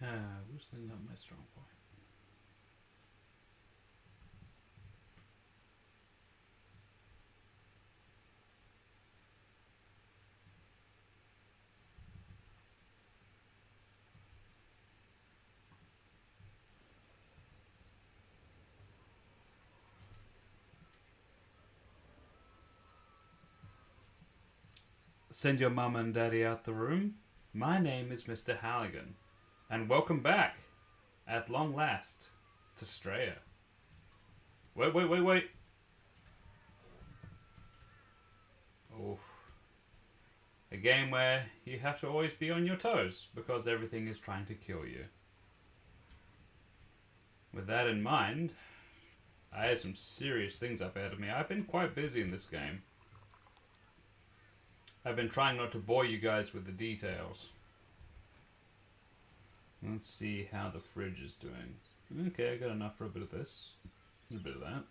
Whistling not my strong point. Send your mum and daddy out the room. My name is Mr. Halligan, and welcome back, at long last, to STRAYA. Wait. Oof. A game where you have to always be on your toes, because everything is trying to kill you. With that in mind, I had some serious things up ahead of me. I've been quite busy in this game. I've been trying not to bore you guys with the details. Let's see how the fridge is doing. Okay, I got enough for a bit of this. A bit of that.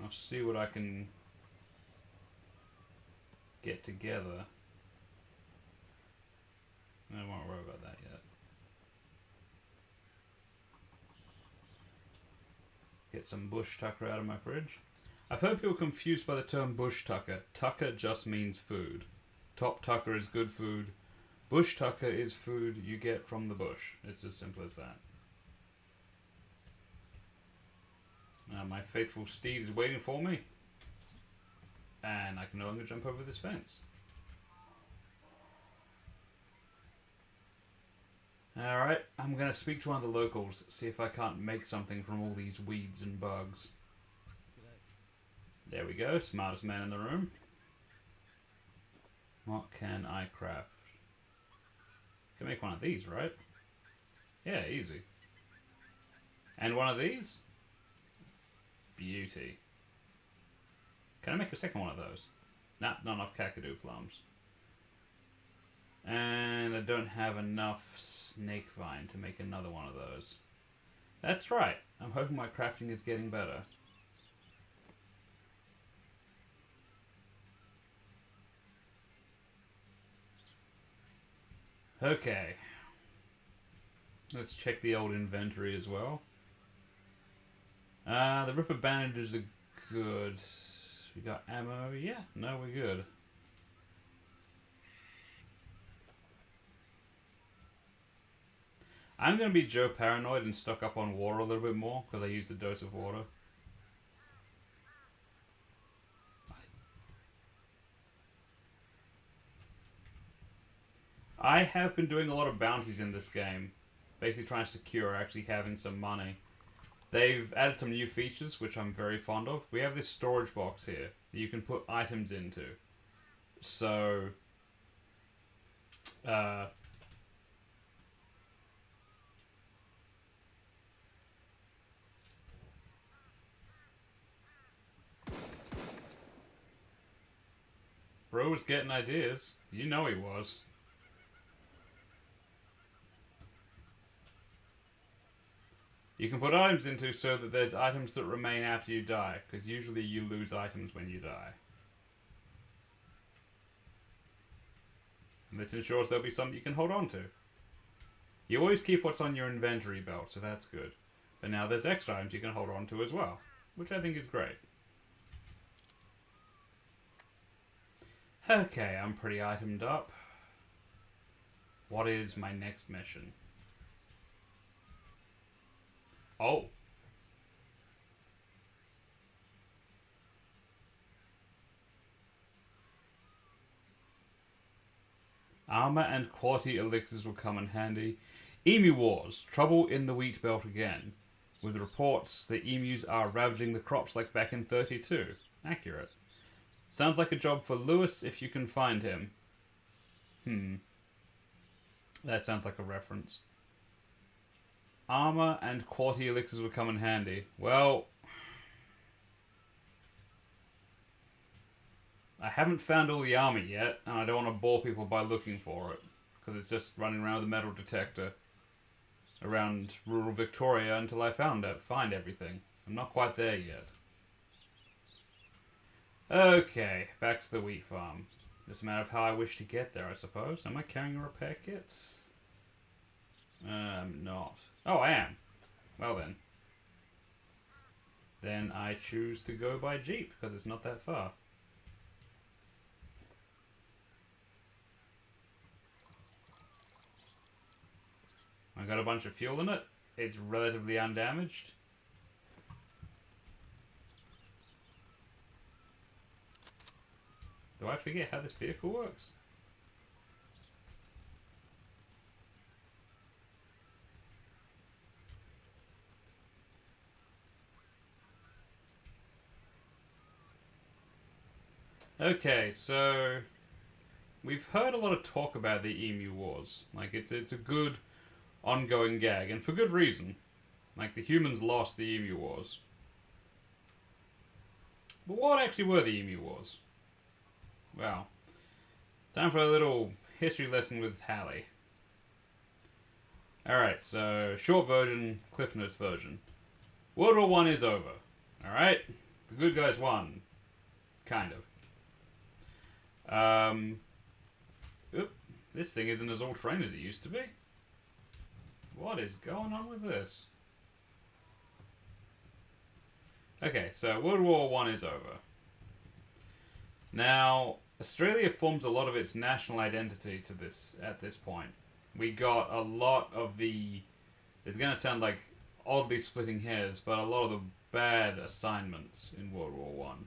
I'll see what I can get together. I won't worry about that yet. Get some bush tucker out of my fridge. I've heard people confused by the term bush tucker. Tucker just means food. Top tucker is good food. Bush tucker is food you get from the bush. It's as simple as that. My faithful steed is waiting for me. And I can no longer jump over this fence. Alright, I'm going to speak to one of the locals, see if I can't make something from all these weeds and bugs. There we go, smartest man in the room. What can I craft? Can make one of these, right? Yeah, easy. And one of these? Beauty. Can I make a second one of those? Nah, not enough kakadu plums. And I don't have enough snake vine to make another one of those. That's right. I'm hoping my crafting is getting better. Okay. Let's check the old inventory as well. The ripper bandages are good. We got ammo. Yeah, no, we're good. I'm going to be Joe Paranoid and stock up on water a little bit more because I used a dose of water. I have been doing a lot of bounties in this game. Basically trying to secure actually having some money. They've added some new features, which I'm very fond of. We have this storage box here that you can put items into. So, bro was getting ideas. You know he was. You can put items into so that there's items that remain after you die, because usually you lose items when you die. And this ensures there'll be something you can hold on to. You always keep what's on your inventory belt, so that's good. But now there's extra items you can hold on to as well, which I think is great. Okay, I'm pretty itemed up. What is my next mission? Oh. Armor and quality elixirs will come in handy. Emu Wars. Trouble in the wheat belt again. With reports the emus are ravaging the crops like back in 32. Accurate. Sounds like a job for Lewis if you can find him. That sounds like a reference. Armor and quality elixirs will come in handy. Well, I haven't found all the armor yet, and I don't want to bore people by looking for it, because it's just running around with a metal detector around rural Victoria until I find everything. I'm not quite there yet. Okay, back to the wheat farm. Just a matter of how I wish to get there, I suppose. Am I carrying a repair kit? I'm not. Oh, I am. Well then. Then I choose to go by Jeep, because it's not that far. I got a bunch of fuel in it. It's relatively undamaged. Do I forget how this vehicle works? Okay, so we've heard a lot of talk about the Emu Wars. Like it's a good ongoing gag, and for good reason. Like the humans lost the Emu Wars. But what actually were the Emu Wars? Well, time for a little history lesson with Hallie. Alright, so short version, Cliff Notes version. World War One is over. Alright? The good guys won. Kind of. This thing isn't as all-terrain as it used to be. What is going on with this? Okay, so World War One is over. Now, Australia forms a lot of its national identity to this at this point. We got a lot of the... It's going to sound like oddly splitting hairs, but a lot of the bad assignments in World War One.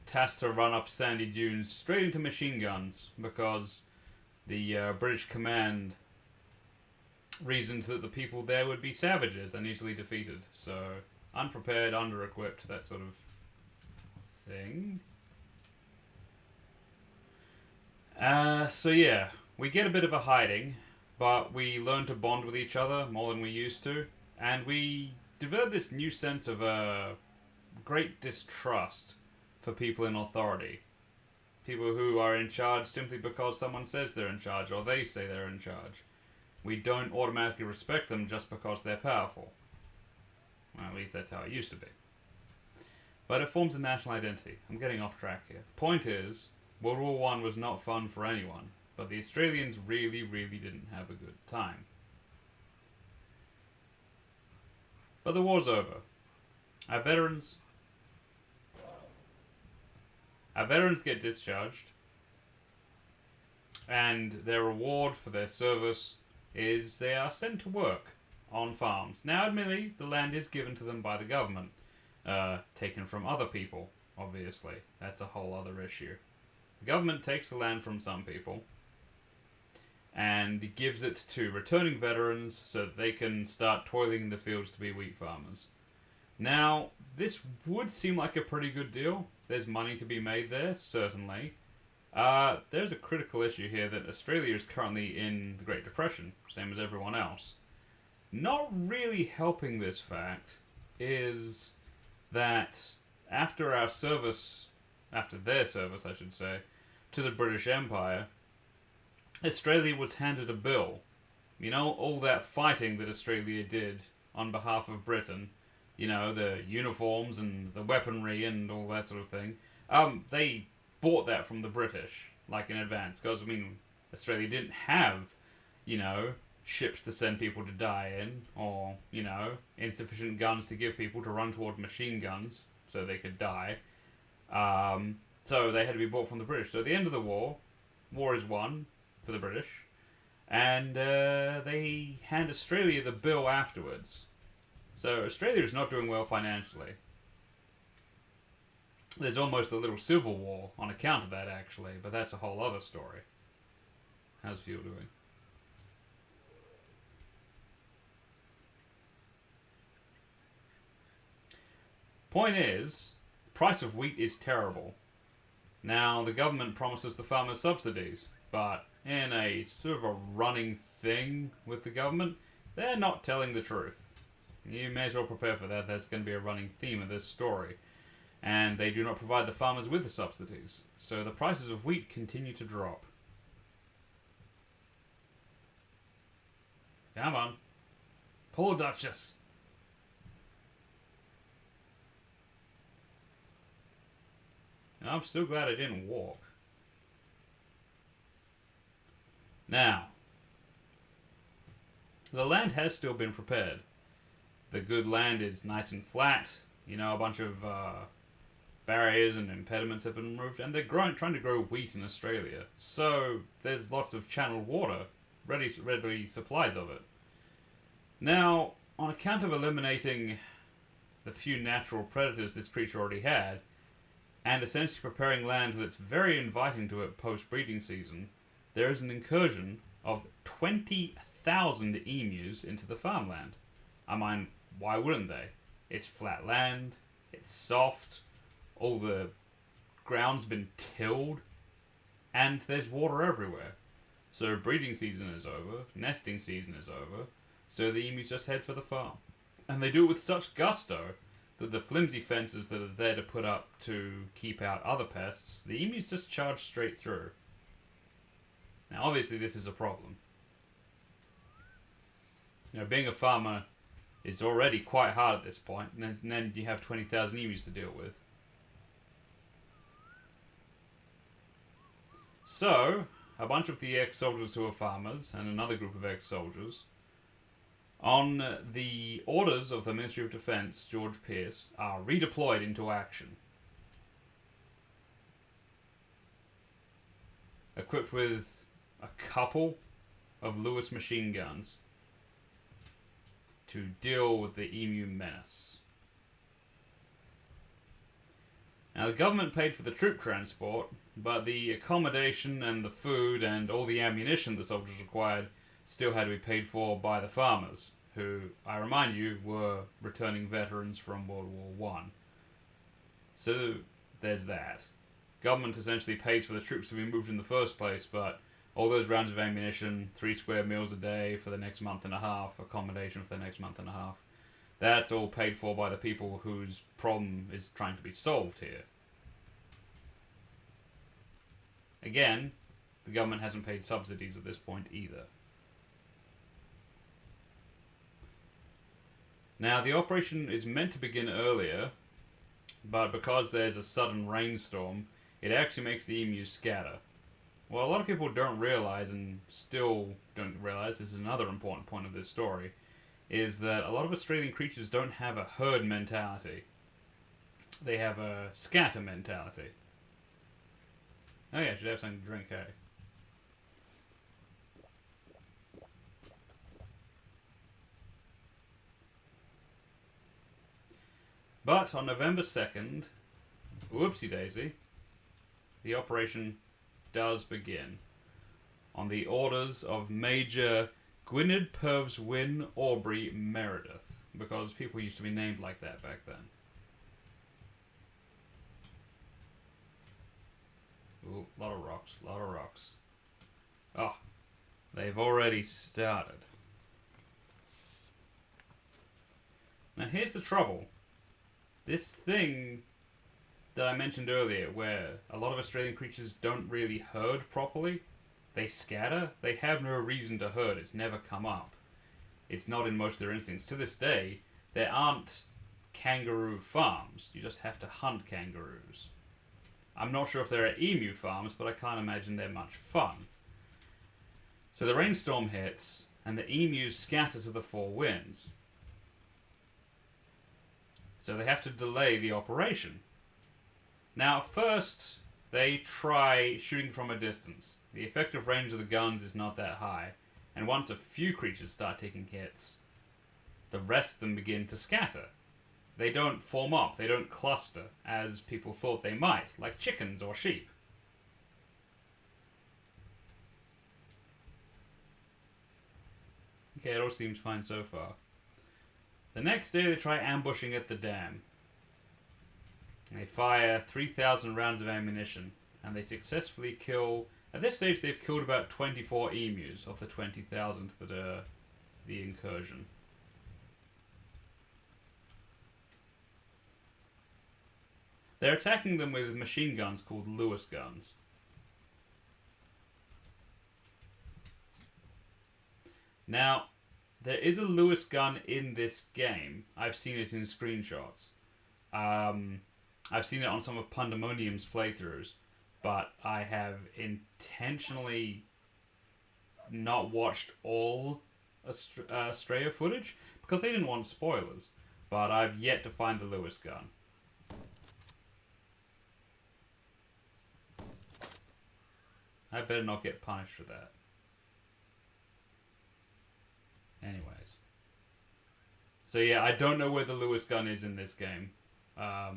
Tasked to run up sandy dunes straight into machine guns because the British command reasoned that the people there would be savages and easily defeated. So, unprepared, under-equipped, that sort of thing. So yeah, we get a bit of a hiding, but we learn to bond with each other more than we used to, and we develop this new sense of great distrust for people in authority. People who are in charge simply because someone says they're in charge, or they say they're in charge. We don't automatically respect them just because they're powerful. Well, at least that's how it used to be. But it forms a national identity. I'm getting off track here. Point is, World War One was not fun for anyone, but the Australians really, really didn't have a good time. But the war's over. Our veterans get discharged, and their reward for their service is they are sent to work on farms. Now, admittedly, the land is given to them by the government, taken from other people, obviously. That's a whole other issue. The government takes the land from some people and gives it to returning veterans so that they can start toiling in the fields to be wheat farmers. Now, this would seem like a pretty good deal. There's money to be made there, certainly. There's a critical issue here that Australia is currently in the Great Depression, same as everyone else. Not really helping this fact is that after their service, I should say, to the British Empire, Australia was handed a bill. You know, all that fighting that Australia did on behalf of Britain, you know, the uniforms and the weaponry and all that sort of thing, they bought that from the British, like, in advance. Because, I mean, Australia didn't have, you know, ships to send people to die in, or, you know, insufficient guns to give people to run toward machine guns so they could die. So they had to be bought from the British. So at the end of the war is won for the British, and they hand Australia the bill afterwards. So Australia is not doing well financially. There's almost a little civil war on account of that, actually, but that's a whole other story. How's fuel doing? Point is, the price of wheat is terrible. Now, the government promises the farmers subsidies, but in a sort of a running thing with the government, they're not telling the truth. You may as well prepare for that. That's going to be a running theme of this story. And they do not provide the farmers with the subsidies. So the prices of wheat continue to drop. Come on. Poor Duchess. I'm still glad I didn't walk. Now, the land has still been prepared. The good land is nice and flat. You know, a bunch of barriers and impediments have been removed, and they're trying to grow wheat in Australia. So there's lots of channeled water, ready supplies of it. Now, on account of eliminating the few natural predators this creature already had, and essentially preparing land that's very inviting to it post-breeding season, there is an incursion of 20,000 emus into the farmland. I mean, why wouldn't they? It's flat land, it's soft, all the ground's been tilled, and there's water everywhere. So breeding season is over, nesting season is over, so the emus just head for the farm. And they do it with such gusto that the flimsy fences that are there to put up to keep out other pests, the emus just charge straight through. Now obviously this is a problem. You know, being a farmer is already quite hard at this point, and then you have 20,000 emus to deal with. So, a bunch of the ex-soldiers who are farmers, and another group of ex-soldiers, on the orders of the Ministry of Defence, George Pearce, are redeployed into action. Equipped with a couple of Lewis machine guns to deal with the emu menace. Now, the government paid for the troop transport, but the accommodation and the food and all the ammunition the soldiers required still had to be paid for by the farmers, who, I remind you, were returning veterans from World War I. So, there's that. Government essentially pays for the troops to be moved in the first place, but all those rounds of ammunition, 3 square meals a day for the next month and a half, accommodation for the next month and a half, that's all paid for by the people whose problem is trying to be solved here. Again, the government hasn't paid subsidies at this point either. Now, the operation is meant to begin earlier, but because there's a sudden rainstorm, it actually makes the emus scatter. What a lot of people don't realize, and still don't realize, this is another important point of this story, is that a lot of Australian creatures don't have a herd mentality. They have a scatter mentality. Oh yeah, I should have something to drink, hey? But on November 2nd, whoopsie daisy, the operation does begin. On the orders of Major Gwynedd Purves Wyn Aubrey Meredith, because people used to be named like that back then. Ooh, lot of rocks, lot of rocks. Oh, they've already started. Now here's the trouble. This thing that I mentioned earlier, where a lot of Australian creatures don't really herd properly, they scatter, they have no reason to herd, it's never come up. It's not in most of their instincts. To this day, there aren't kangaroo farms, you just have to hunt kangaroos. I'm not sure if there are emu farms, but I can't imagine they're much fun. So the rainstorm hits, and the emus scatter to the 4 winds. So they have to delay the operation. Now, first, they try shooting from a distance. The effective range of the guns is not that high, and once a few creatures start taking hits, the rest of them begin to scatter. They don't form up, they don't cluster, as people thought they might, like chickens or sheep. Okay, it all seems fine so far. The next day they try ambushing at the dam. They fire 3,000 rounds of ammunition, and they successfully kill... At this stage they've killed about 24 emus of the 20,000 that are the incursion. They're attacking them with machine guns called Lewis guns. Now, there is a Lewis gun in this game. I've seen it in screenshots. I've seen it on some of Pandemonium's playthroughs, but I have intentionally not watched all STRAYA footage because they didn't want spoilers. But I've yet to find the Lewis gun. I better not get punished for that. Anyways. So yeah, I don't know where the Lewis gun is in this game. Oh.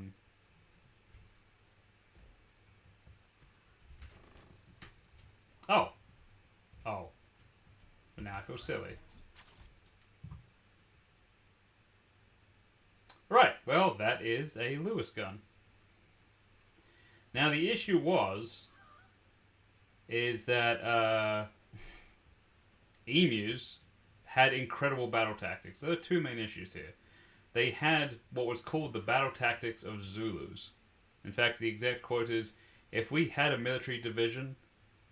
Oh. But now I feel silly. Right, well, that is a Lewis gun. Now the issue is that emus had incredible battle tactics. There are two main issues here. They had what was called the battle tactics of Zulus. In fact, the exact quote is, "If we had a military division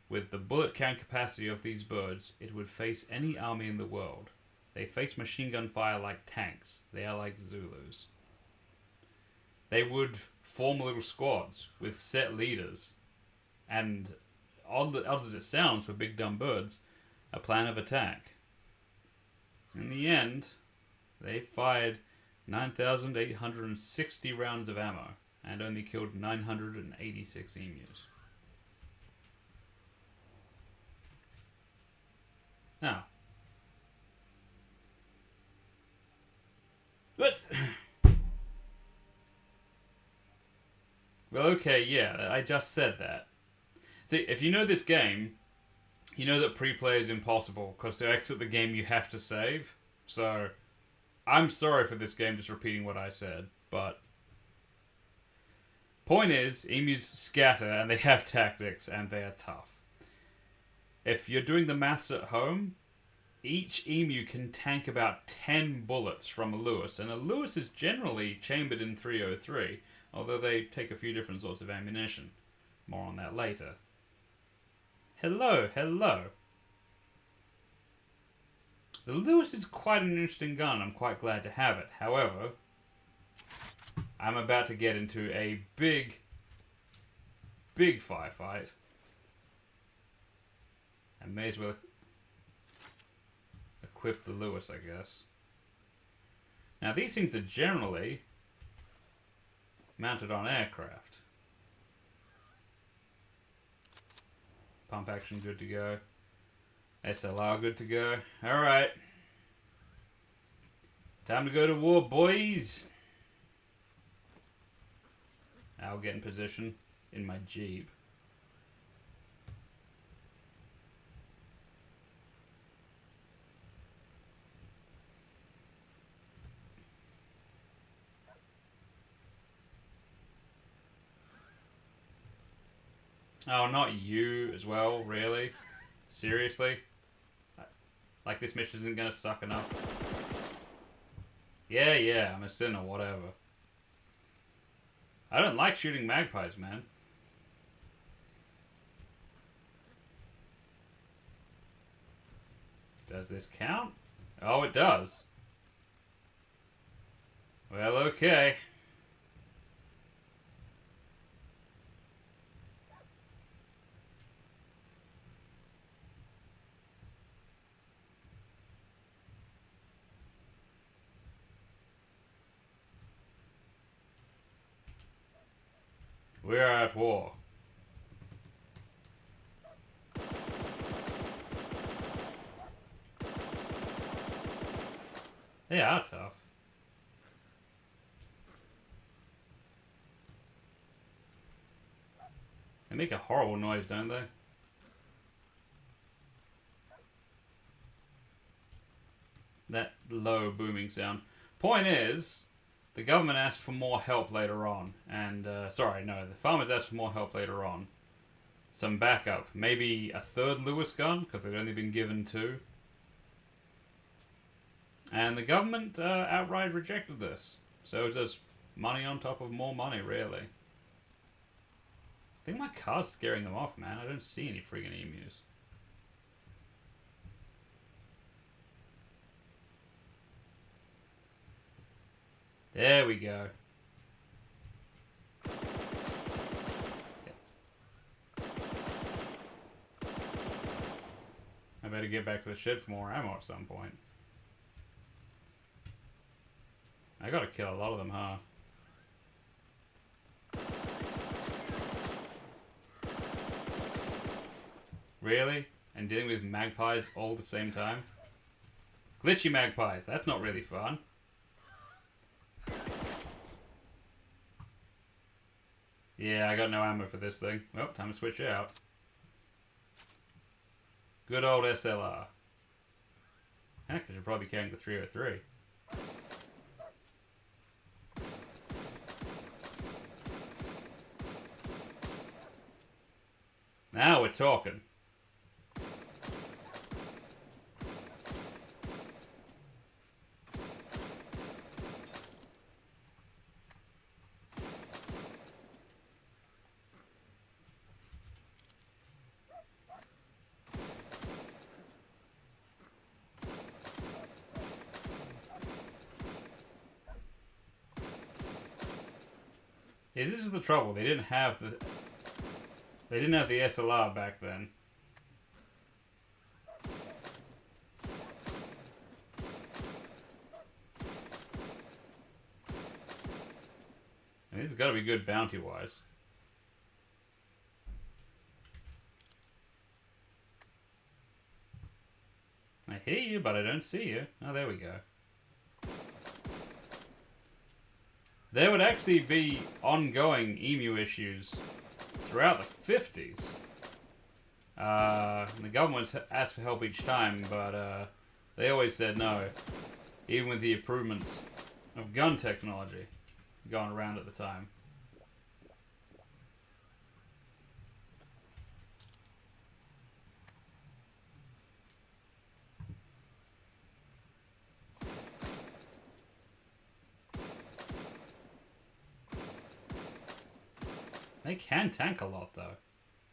with the bullet carrying capacity of these birds, it would face any army in the world. They face machine gun fire like tanks. They are like Zulus." They would form little squads with set leaders and, odd as it sounds for big dumb birds, a plan of attack. In the end, they fired 9,860 rounds of ammo and only killed 986 emus. Now, but well, okay, yeah, I just said that. See, if you know this game, you know that pre-play is impossible, because to exit the game you have to save. So, I'm sorry for this game just repeating what I said, but point is, emus scatter, and they have tactics, and they are tough. If you're doing the maths at home, each emu can tank about 10 bullets from a Lewis, and a Lewis is generally chambered in .303, although they take a few different sorts of ammunition. More on that later. Hello, hello. The Lewis is quite an interesting gun. I'm quite glad to have it. However, I'm about to get into a big firefight. I may as well equip the Lewis, I guess. Now, these things are generally mounted on aircraft. Pump action good to go. SLR good to go. Alright. Time to go to war, boys. I'll get in position in my Jeep. Oh, not you as well, really? Seriously? Like this mission isn't gonna suck enough? Yeah, I'm a sinner, whatever. I don't like shooting magpies, man. Does this count? Oh, it does. Well, okay. We are at war. They are tough. They make a horrible noise, don't they? That low booming sound. Point is, the government asked for more help later on. And, sorry, no, the farmers asked for more help later on. Some backup. Maybe a third Lewis gun, because they'd only been given 2. And the government outright rejected this. So it's just money on top of more money, really. I think my car's scaring them off, man. I don't see any friggin' emus. There we go. Better get back to the shed for more ammo at some point. I gotta kill a lot of them, huh? Really? And dealing with magpies all at the same time? Glitchy magpies, that's not really fun. Yeah, I got no ammo for this thing. Well, time to switch out. Good old SLR. Heck, I should probably be carrying the 303. Now we're talking. Yeah, this is the trouble. They didn't have the SLR back then. I mean, this has got to be good bounty-wise. I hear you, but I don't see you. Oh, there we go. There would actually be ongoing emu issues throughout the 50s. The government asked for help each time, but they always said no, even with the improvements of gun technology going around at the time. They can tank a lot, though.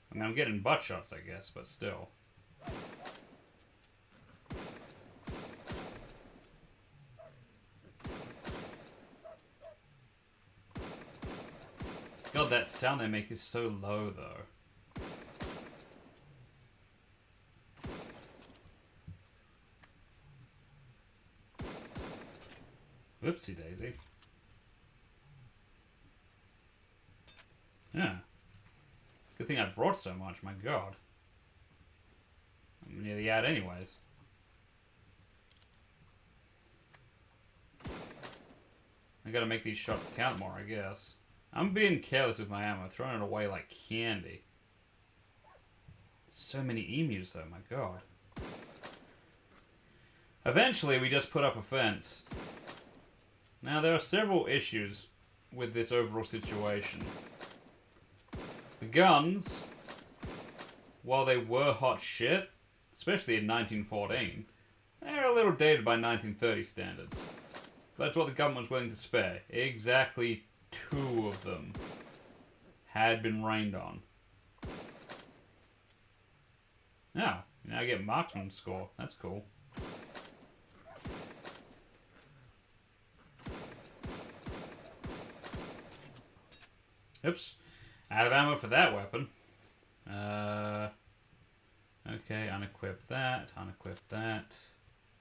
I mean, I'm getting butt shots, I guess, but still. God, that sound they make is so low, though. Whoopsie daisy. Yeah. Good thing I brought so much, my god. I'm nearly out anyways. I gotta make these shots count more, I guess. I'm being careless with my ammo, throwing it away like candy. So many emus though, my god. Eventually, we just put up a fence. Now, there are several issues with this overall situation. The guns, while they were hot shit, especially in 1914, they're a little dated by 1930 standards. But that's what the government was willing to spare. Exactly 2 of them had been rained on. Now I get marksman score. That's cool. Oops. Out of ammo for that weapon. Okay, unequip that, unequip that.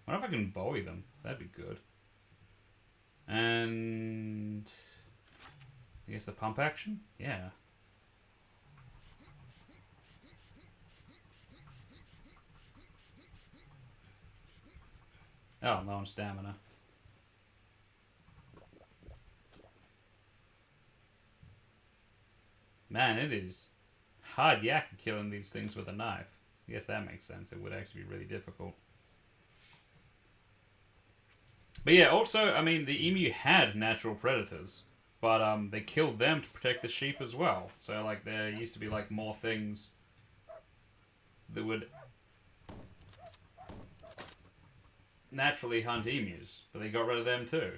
What if I can bowie them? That'd be good. And I guess the pump action? Yeah. Oh, low on stamina. Man, it is hard yak killing these things with a knife. I guess that makes sense. It would actually be really difficult. But yeah, also, I mean, the emu had natural predators, but they killed them to protect the sheep as well. So, like, there used to be, like, more things that would naturally hunt emus, but they got rid of them too.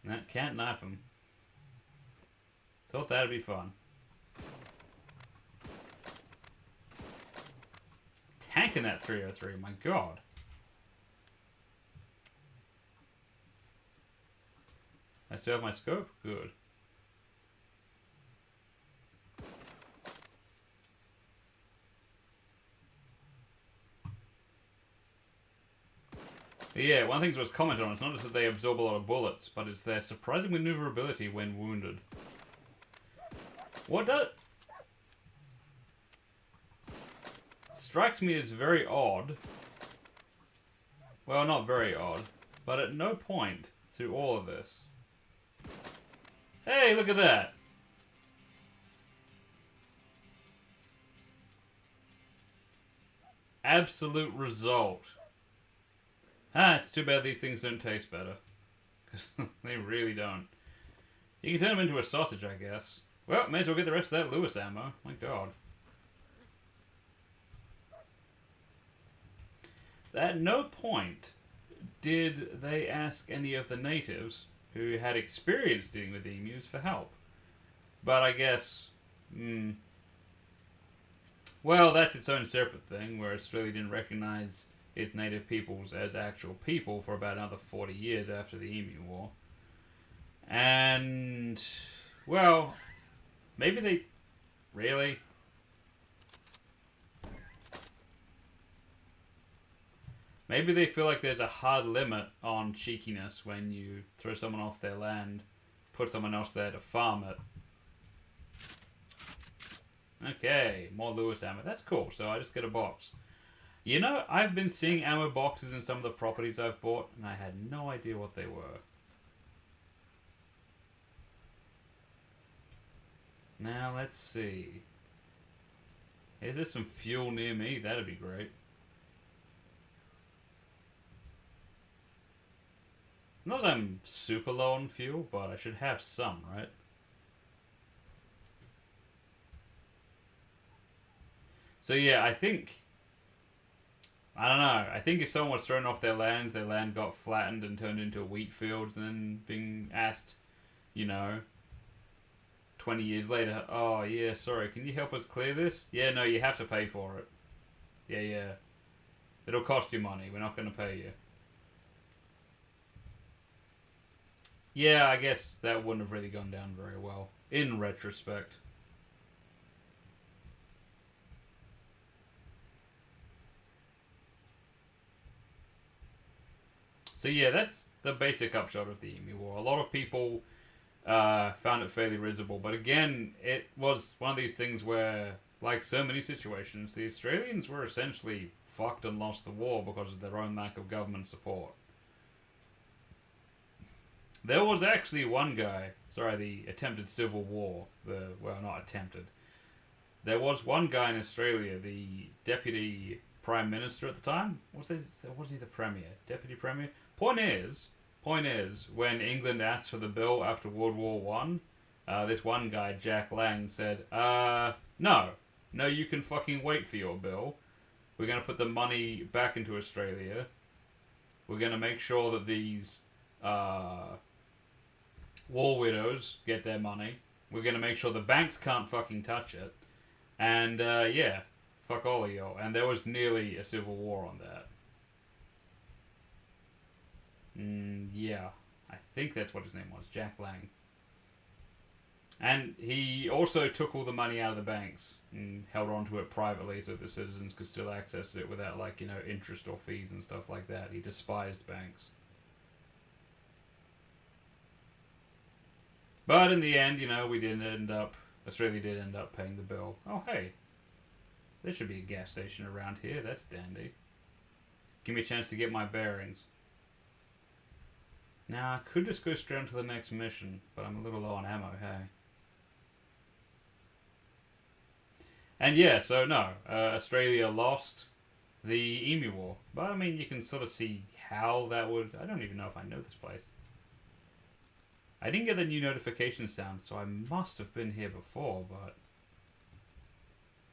Nah, can't knife them. Thought that'd be fun. Tanking that 303, my god. I still have my scope? Good. But yeah, one thing that was commented on, it's not just that they absorb a lot of bullets, but it's their surprising maneuverability when wounded. What does... strikes me as very odd. Well, not very odd, but at no point through all of this. Hey, look at that! Absolute result. Ah, it's too bad these things don't taste better. Because they really don't. You can turn them into a sausage, I guess. Well, may as well get the rest of that Lewis ammo. My god. At no point did they ask any of the natives who had experience dealing with emus for help. But I guess... well, that's its own separate thing, where Australia didn't recognise its native peoples as actual people for about another 40 years after the Emu War. And... well, maybe they... really? Maybe they feel like there's a hard limit on cheekiness when you throw someone off their land, put someone else there to farm it. Okay, more Lewis ammo. That's cool, so I just get a box. You know, I've been seeing ammo boxes in some of the properties I've bought, and I had no idea what they were. Now, let's see. Is there some fuel near me? That'd be great. Not that I'm super low on fuel, but I should have some, right? So yeah, I think... I don't know. I think if someone was thrown off their land got flattened and turned into wheat fields, and then being asked, you know, 20 years later, oh yeah, sorry, can you help us clear this? Yeah, no, you have to pay for it. Yeah. It'll cost you money. We're not going to pay you. Yeah, I guess that wouldn't have really gone down very well, in retrospect. So yeah, that's the basic upshot of the Emu War. A lot of people found it fairly risible, but again, it was one of these things where, like so many situations, the Australians were essentially fucked and lost the war because of their own lack of government support. There was actually one guy, sorry, the attempted civil war, well, not attempted. There was one guy in Australia, the deputy prime minister at the time. Was he the premier? Deputy premier? Point is, when England asked for the bill after World War One, this one guy, Jack Lang, said, no, you can fucking wait for your bill. We're going to put the money back into Australia. We're going to make sure that these war widows get their money. We're going to make sure the banks can't fucking touch it. And, yeah, fuck all of y'all. And there was nearly a civil war on that. Yeah, I think that's what his name was, Jack Lang. And he also took all the money out of the banks and held on to it privately so the citizens could still access it without, like, you know, interest or fees and stuff like that. He despised banks. But in the end, you know, Australia did end up paying the bill. Oh, hey. There should be a gas station around here. That's dandy. Give me a chance to get my bearings. Now, I could just go straight on to the next mission, but I'm a little low on ammo, hey. And yeah, so no, Australia lost the Emu War. But I mean, you can sort of see how that would... I don't even know if I know this place. I didn't get the new notification sound, so I must have been here before, but...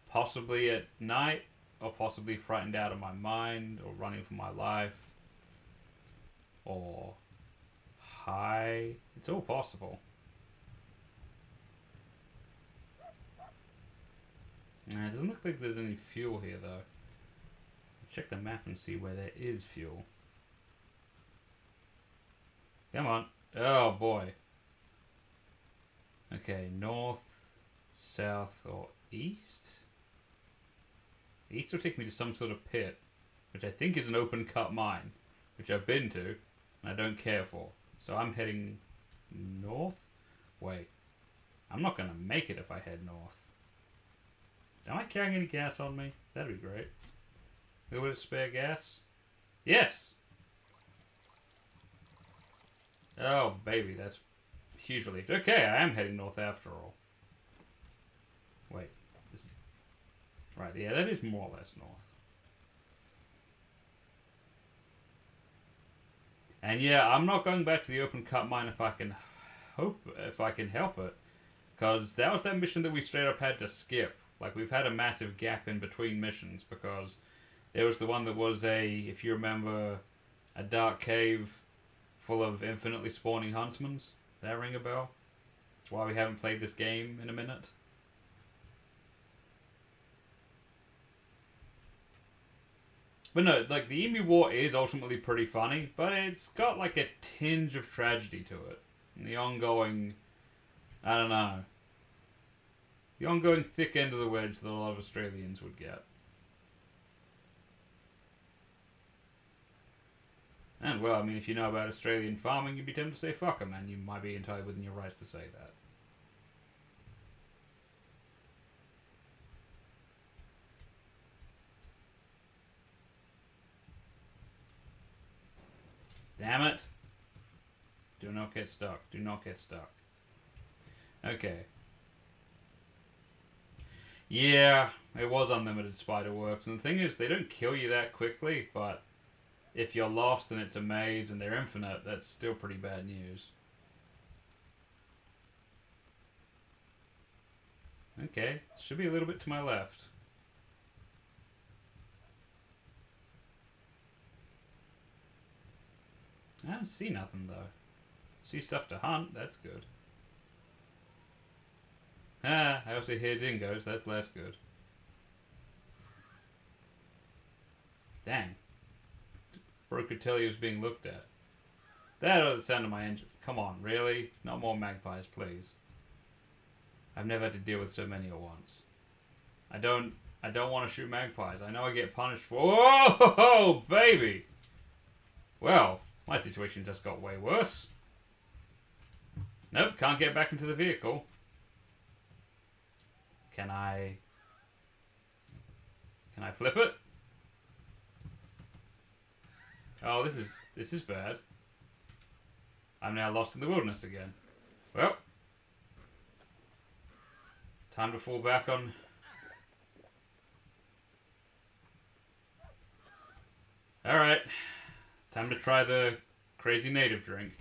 possibly at night, or possibly frightened out of my mind, or running for my life, or high. It's all possible. Nah, it doesn't look like there's any fuel here, though. Check the map and see where there is fuel. Come on. Oh, boy. Okay, north, south, or east? East will take me to some sort of pit, which I think is an open cut mine, which I've been to, and I don't care for. So I'm heading north? Wait, I'm not going to make it if I head north. Am I carrying any gas on me? That'd be great. A little bit of spare gas? Yes! Oh, baby, that's huge relief. Okay, I am heading north after all. Wait. This is... Right, yeah, that is more or less north. And yeah, I'm not going back to the open cut mine if I can help it. Because that was that mission that we straight up had to skip. Like, we've had a massive gap in between missions because there was the one that was if you remember, a dark cave full of infinitely spawning huntsmans. That ring a bell? That's why we haven't played this game in a minute. But no, like, the Emu War is ultimately pretty funny, but it's got like a tinge of tragedy to it. And the ongoing, I don't know, the ongoing thick end of the wedge that a lot of Australians would get. And, well, I mean, if you know about Australian farming, you'd be tempted to say fuck 'em, and you might be entirely within your rights to say that. Damn it! Do not get stuck. Do not get stuck. Okay. Yeah, it was unlimited spiderworks, and the thing is, they don't kill you that quickly, but if you're lost and it's a maze and they're infinite, that's still pretty bad news. Okay, should be a little bit to my left. I don't see nothing, though. See stuff to hunt, that's good. Ah, I also hear dingoes, that's less good. Dang. Bro could tell he was being looked at. That or the sound of my engine. Come on, really? Not more magpies, please. I've never had to deal with so many at once. I don't want to shoot magpies. I know I get punished for... Whoa, baby! Well, my situation just got way worse. Nope, can't get back into the vehicle. Can I flip it? Oh, this is bad. I'm now lost in the wilderness again. Well, time to fall back on... Alright, time to try the crazy native drink.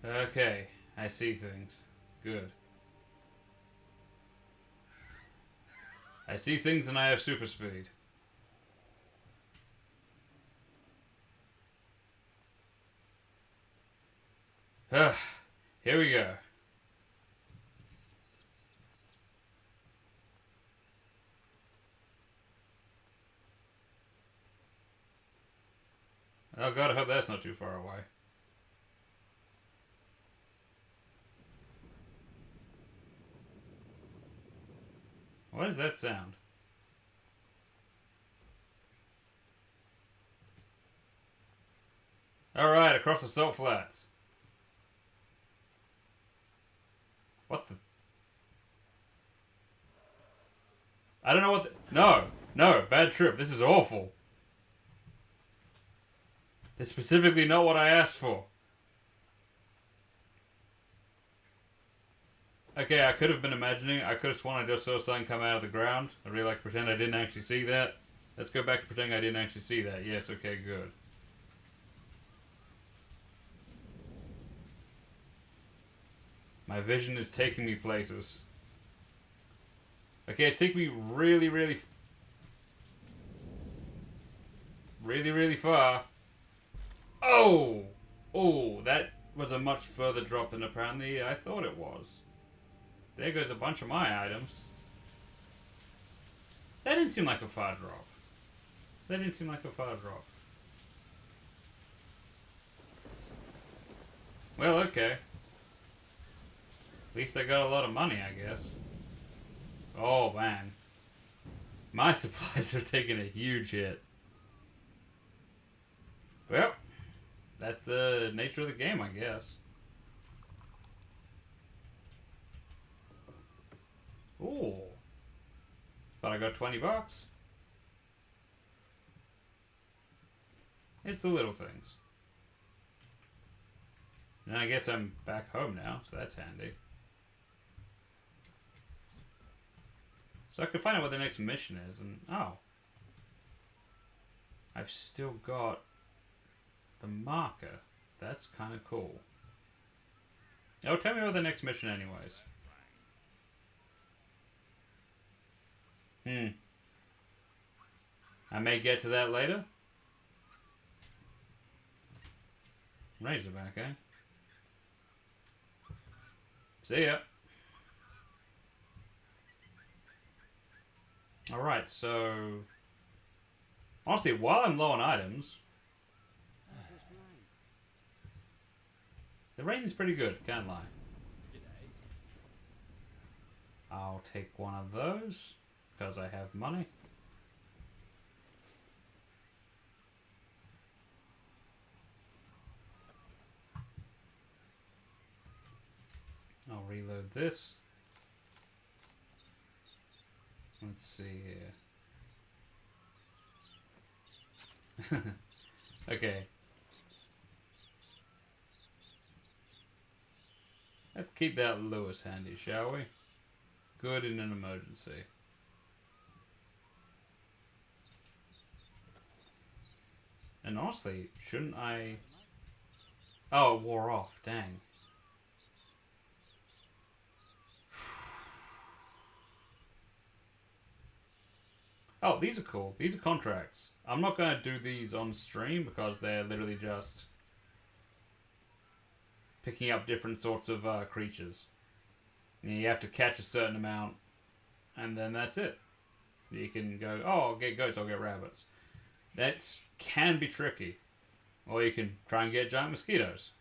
Okay, I see things. Good. I see things and I have super speed. Here we go. Oh god, I hope that's not too far away. What is that sound? Alright, across the salt flats. What the... I don't know what the... No, bad trip. This is awful. It's specifically not what I asked for. Okay, I could have been imagining. I could have sworn I just saw something come out of the ground. I really like to pretend I didn't actually see that. Let's go back to pretending I didn't actually see that. Yes, okay, good. My vision is taking me places. Okay, it's taking me really far. Oh! Oh, that was a much further drop than apparently I thought it was. There goes a bunch of my items. That didn't seem like a far drop. That didn't seem like a far drop. Well, okay. At least I got a lot of money, I guess. Oh, man. My supplies are taking a huge hit. Well, that's the nature of the game, I guess. Ooh. But I got 20 bucks. It's the little things. And I guess I'm back home now, so that's handy. So I could find out what the next mission is, and oh. I've still got the marker. That's kind of cool. Oh, tell me about the next mission anyways. I may get to that later. Razorback, eh? See ya. Alright, so... honestly, while I'm low on items... the rain is pretty good, can't lie. I'll take one of those, because I have money. I'll reload this. Let's see here. Okay. Let's keep that Lewis handy, shall we? Good in an emergency. And honestly, shouldn't I... oh, it wore off. Dang. Oh, these are cool. These are contracts. I'm not going to do these on stream because they're literally just picking up different sorts of creatures. You have to catch a certain amount, and then that's it. You can go, oh, I'll get goats, I'll get rabbits. That can be tricky. Or you can try and get giant mosquitoes.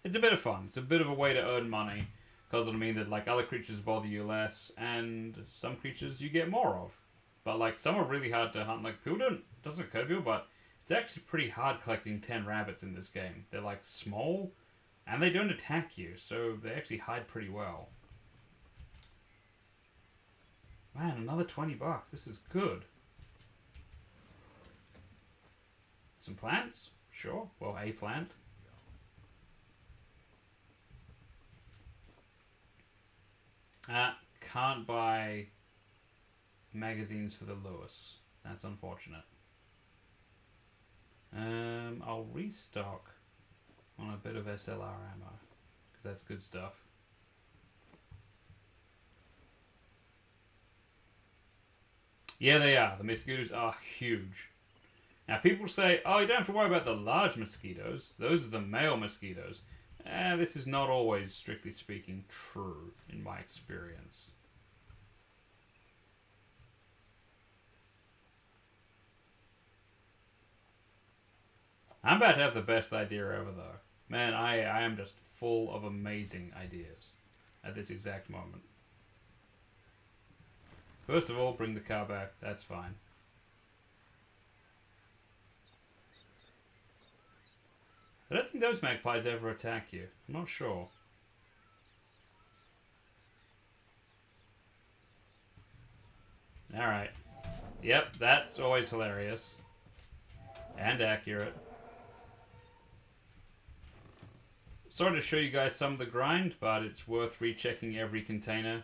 It's a bit of fun. It's a bit of a way to earn money. Because it'll mean that like other creatures bother you less, and some creatures you get more of. But like some are really hard to hunt. Like people doesn't occur to people, but it's actually pretty hard collecting 10 rabbits in this game. They're like small, and they don't attack you, so they actually hide pretty well. Man, another 20 bucks. This is good. Some plants? Sure. Well, a plant. Can't buy magazines for the Lewis. That's unfortunate. I'll restock on a bit of SLR ammo, because that's good stuff. Yeah, they are. The mosquitoes are huge. Now, people say, oh, you don't have to worry about the large mosquitoes. Those are the male mosquitoes. This is not always, strictly speaking, true, in my experience. I'm about to have the best idea ever, though. Man, I am just full of amazing ideas at this exact moment. First of all, bring the car back. That's fine. I don't think those magpies ever attack you. I'm not sure. Alright. Yep, that's always hilarious. And accurate. Sorry to show you guys some of the grind, but it's worth rechecking every container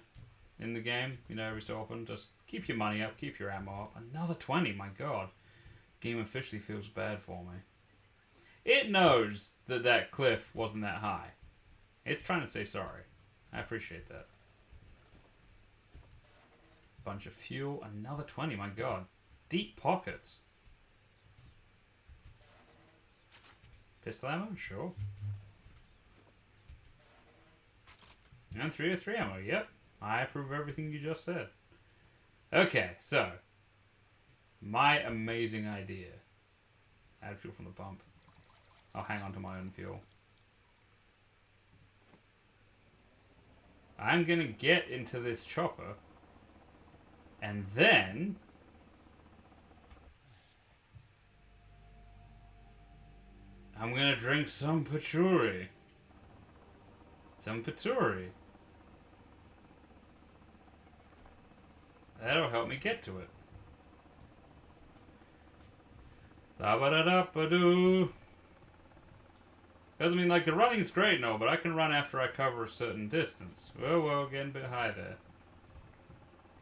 in the game, you know, every so often. Just keep your money up, keep your ammo up. Another 20, my god. The game officially feels bad for me. It knows that that cliff wasn't that high. It's trying to say sorry. I appreciate that. Bunch of fuel, another 20, my god. Deep pockets. Pistol ammo? Sure. And 303 ammo, yep. I approve of everything you just said. Okay, so. My amazing idea. Add fuel from the pump. I'll hang on to my own fuel. I'm gonna get into this chopper. And then... I'm gonna drink some patchouli. Some patchouli. That'll help me get to it. Da-ba-da-da-ba-doo. Because, I mean, like, the running's great and all, but I can run after I cover a certain distance. Whoa, getting a bit high there.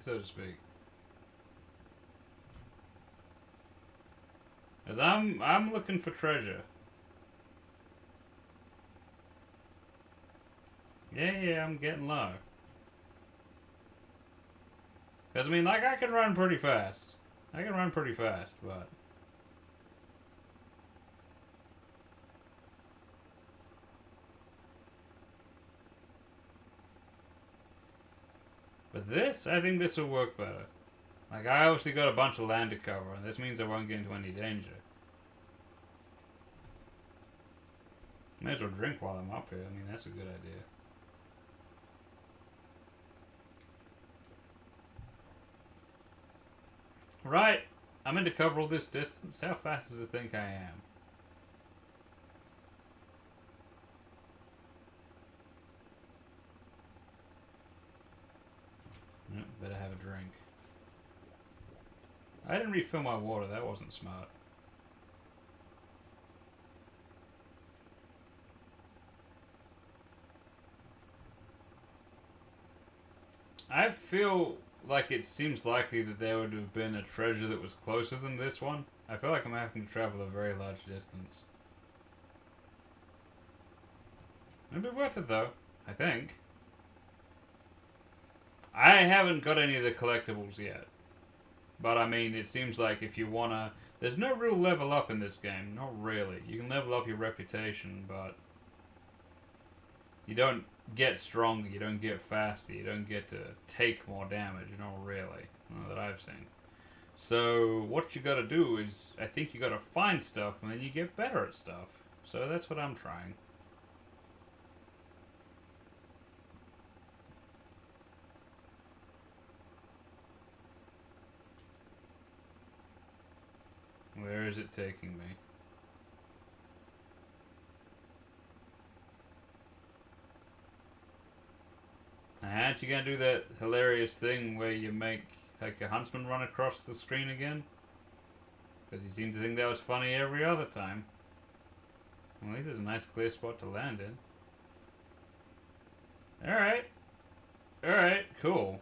So to speak. Because I'm looking for treasure. Yeah, I'm getting low. Because, I mean, like, I can run pretty fast. But... But this, I think this will work better. Like, I obviously got a bunch of land to cover, and this means I won't get into any danger. May as well drink while I'm up here. I mean, that's a good idea. Right. I'm in to cover all this distance. How fast does it think I am? Better have a drink. I didn't refill my water. That wasn't smart. I feel like it seems likely that there would have been a treasure that was closer than this one. I feel like I'm having to travel a very large distance. It'd be worth it though, I think. I haven't got any of the collectibles yet. But I mean, it seems like if you wanna... There's no real level up in this game. Not really. You can level up your reputation, but... You don't get stronger, you don't get faster, you don't get to take more damage. Not really. Not that I've seen. So, what you gotta do is... I think you gotta find stuff, and then you get better at stuff. So that's what I'm trying. Where is it taking me? Aren't you gonna do that hilarious thing where you make like a huntsman run across the screen again? Because you seem to think that was funny every other time. Well, at least there's a nice clear spot to land in. Alright, cool.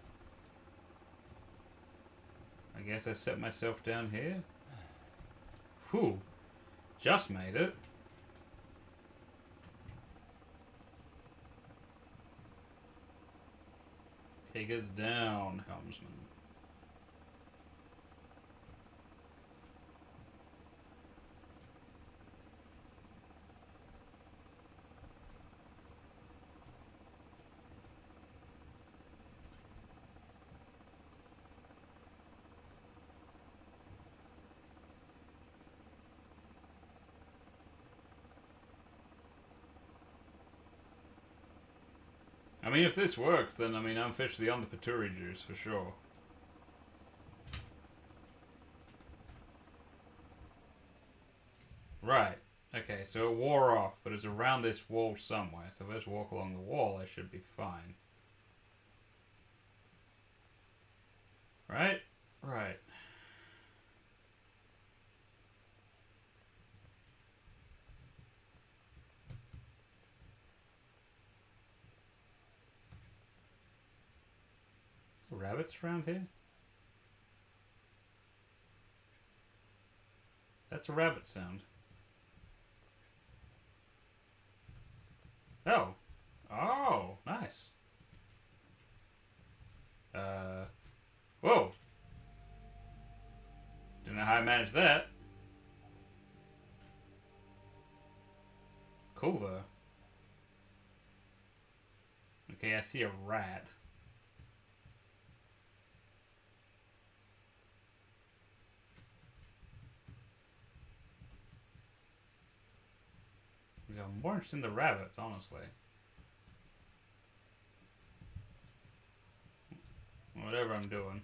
I guess I set myself down here. Whew. Just made it. Take us down, helmsman. I mean, if this works, then, I mean, I'm officially on the patchouli juice, for sure. Right. Okay, so it wore off, but it's around this wall somewhere. So if I just walk along the wall, I should be fine. Right? Right. Rabbits around here? That's a rabbit sound. Oh. Oh, nice. Whoa. Don't know how I managed that. Cool, though. Okay, I see a rat. I'm more interested in the rabbits, honestly. Whatever I'm doing.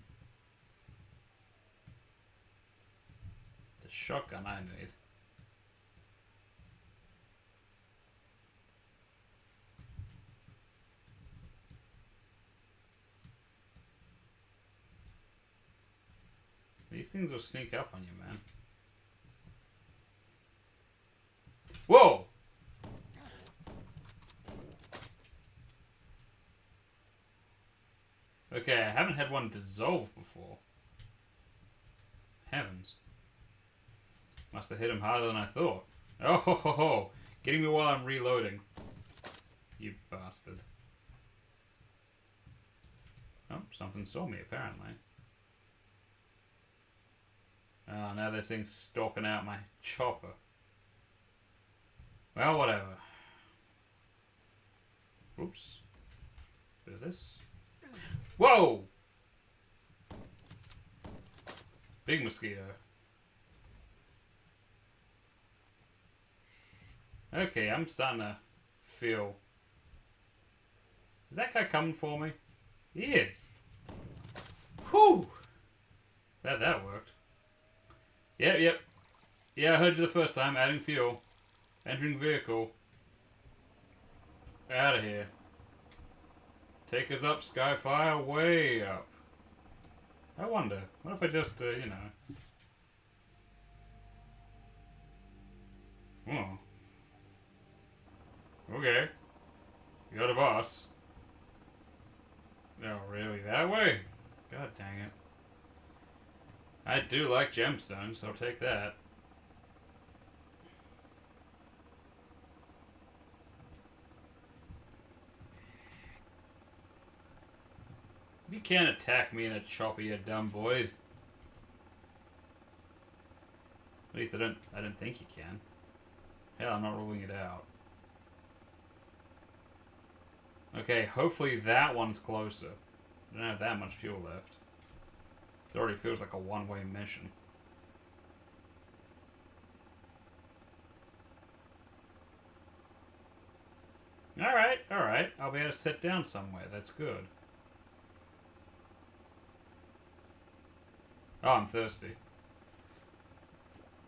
The shotgun I need. These things will sneak up on you, man. Whoa! Okay, I haven't had one dissolve before. Heavens. Must have hit him harder than I thought. Oh ho ho ho! Getting me while I'm reloading. You bastard. Oh, something saw me apparently. Oh, now this thing's stalking out my chopper. Well, whatever. Oops. Bit of this. Whoa! Big mosquito. Okay, I'm starting to feel... Is that guy coming for me? He is. Whew! That worked. Yep. Yeah, I heard you the first time. Adding fuel. Entering vehicle. Out of here. Take us up, Skyfire, way up. I wonder, what if I just, you know... Oh. Okay. You're the boss. Oh, really? That way? God dang it. I do like gemstones, so I'll take that. You can't attack me in a chopper, you dumb boy. At least I don't think you can. Hell, I'm not ruling it out. Okay, hopefully that one's closer. I don't have that much fuel left. It already feels like a one-way mission. Alright. I'll be able to sit down somewhere. That's good. Oh, I'm thirsty.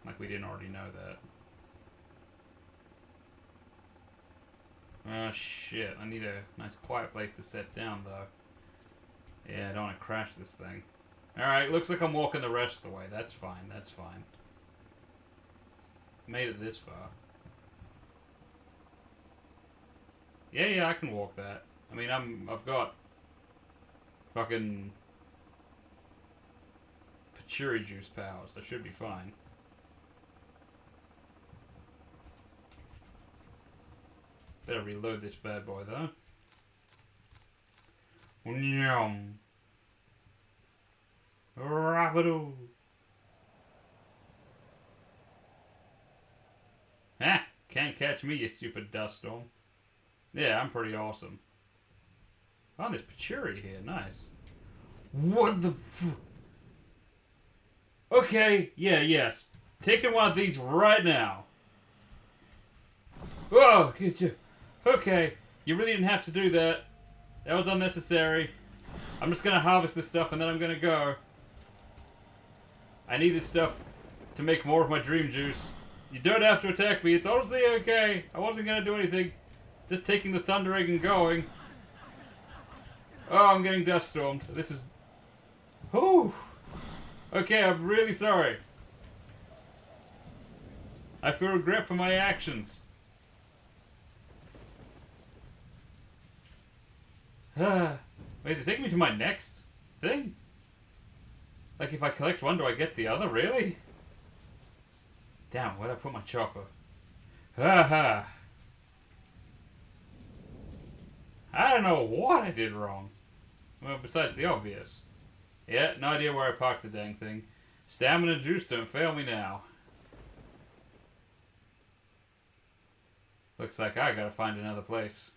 Like we didn't already know that. Oh shit, I need a nice quiet place to sit down though. Yeah, I don't want to crash this thing. Alright, looks like I'm walking the rest of the way. That's fine, that's fine. Made it this far. Yeah, I can walk that. I mean, I've got fucking patchouli juice powers. I should be fine. Better reload this bad boy though. Yum. Rapido. Ah, can't catch me, you stupid dust storm. Yeah, I'm pretty awesome. Oh, there's patchouli here. Nice. What the f... Okay, yes. Taking one of these right now. Oh, get you. Okay, you really didn't have to do that. That was unnecessary. I'm just gonna harvest this stuff and then I'm gonna go. I need this stuff to make more of my dream juice. You don't have to attack me. It's honestly okay. I wasn't gonna do anything. Just taking the thunder egg and going. Oh, I'm getting dust stormed. This is... Whew. Okay, I'm really sorry. I feel regret for my actions. Wait, is it taking me to my next thing? Like, if I collect one, do I get the other? Really? Damn, where'd I put my chopper? Ha. I don't know what I did wrong. Well, besides the obvious. Yeah, no idea where I parked the dang thing. Stamina juice, don't fail me now. Looks like I gotta find another place.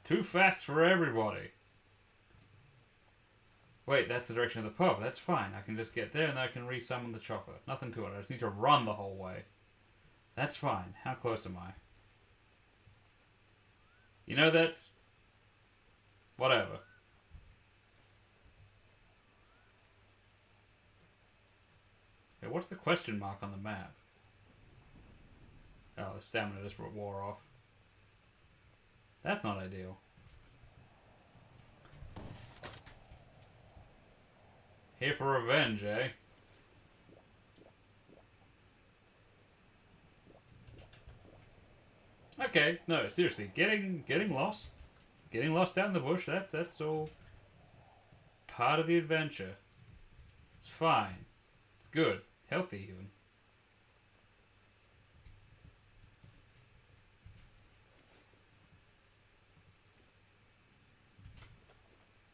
Too fast for everybody. Wait, that's the direction of the pub. That's fine. I can just get there and then I can resummon the chopper. Nothing to it. I just need to run the whole way. That's fine. How close am I? You know, that's... Whatever. Hey, what's the question mark on the map? Oh, the stamina just wore off. That's not ideal. Here for revenge, eh? Okay, no, seriously, getting lost out in the bush, that's all part of the adventure. It's fine. It's good. Healthy even.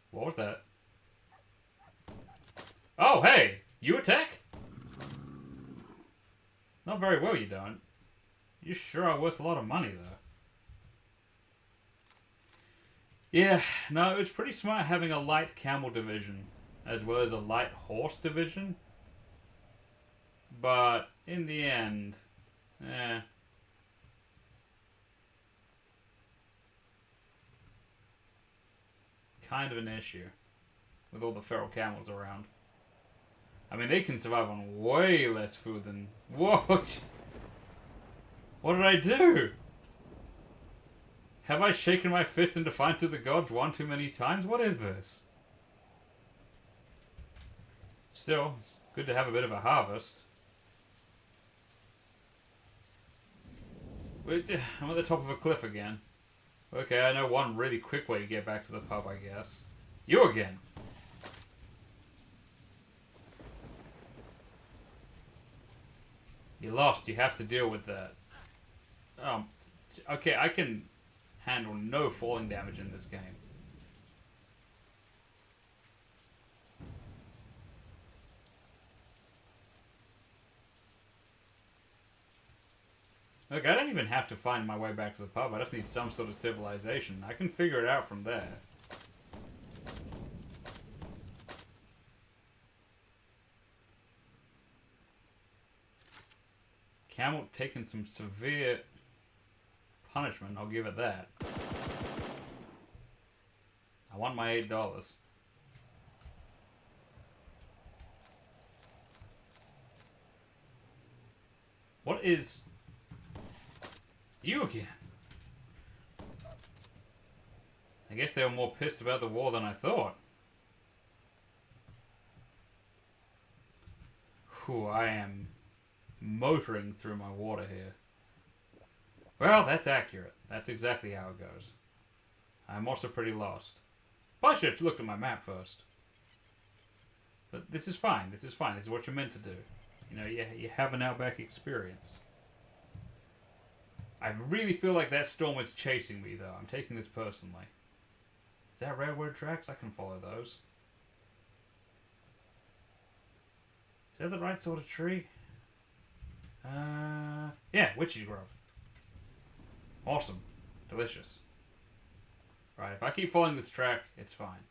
What was that? Oh, hey! You attack? Not very well, you don't. You sure are worth a lot of money, though. Yeah, no, it's pretty smart having a light camel division, as well as a light horse division. But, in the end, kind of an issue, with all the feral camels around. I mean, they can survive on way less food than... Whoa! What did I do? Have I shaken my fist in defiance of the gods one too many times? What is this? Still, it's good to have a bit of a harvest. Wait, I'm at the top of a cliff again. Okay, I know one really quick way to get back to the pub, I guess. You again! You lost. You have to deal with that. Okay, I can handle no falling damage in this game. Look, I don't even have to find my way back to the pub. I just need some sort of civilization. I can figure it out from there. Camel taking some severe punishment, I'll give it that. I want my $8. What is... You again? I guess they were more pissed about the war than I thought. Whew, I am motoring through my water here. Well, that's accurate. That's exactly how it goes. I'm also pretty lost. But I should have looked at my map first. But this is fine. This is fine. This is what you're meant to do. You know, you have an outback experience. I really feel like that storm is chasing me, though. I'm taking this personally. Is that railroad tracks? I can follow those. Is that the right sort of tree? Yeah, witchy grub. Awesome. Delicious. Right, if I keep following this track, it's fine.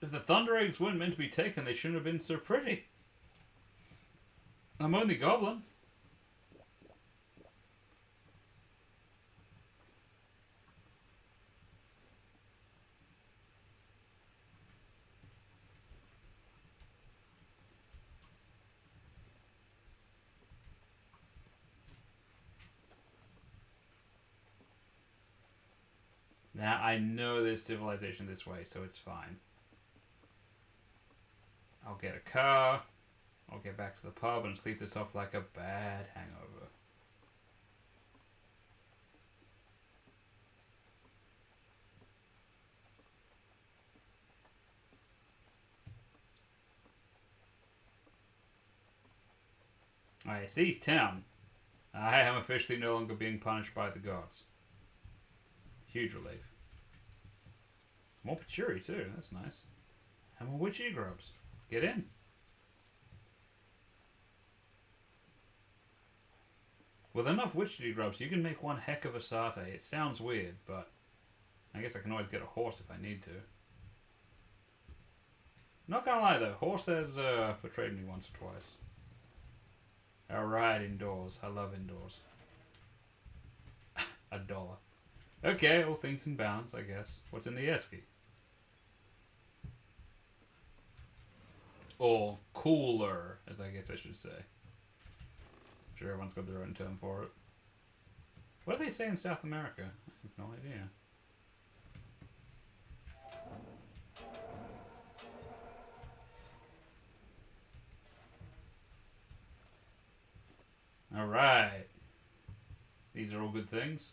If the thunder eggs weren't meant to be taken, they shouldn't have been so pretty. I'm only goblin. Now, I know there's civilization this way, so it's fine. I'll get a car. I'll get back to the pub and sleep this off like a bad hangover. I see, town. I am officially no longer being punished by the gods. Huge relief. More patchouli too, that's nice. And more witchy grubs. Get in. With enough witchy grubs, you can make one heck of a satay. It sounds weird, but I guess I can always get a horse if I need to. Not gonna lie though, horse has betrayed me once or twice. Alright, indoors. I love indoors. $1. Okay, all things in balance, I guess. What's in the esky? Or cooler, as I guess I should say. I'm sure everyone's got their own term for it. What do they say in South America? I have no idea. Alright. These are all good things.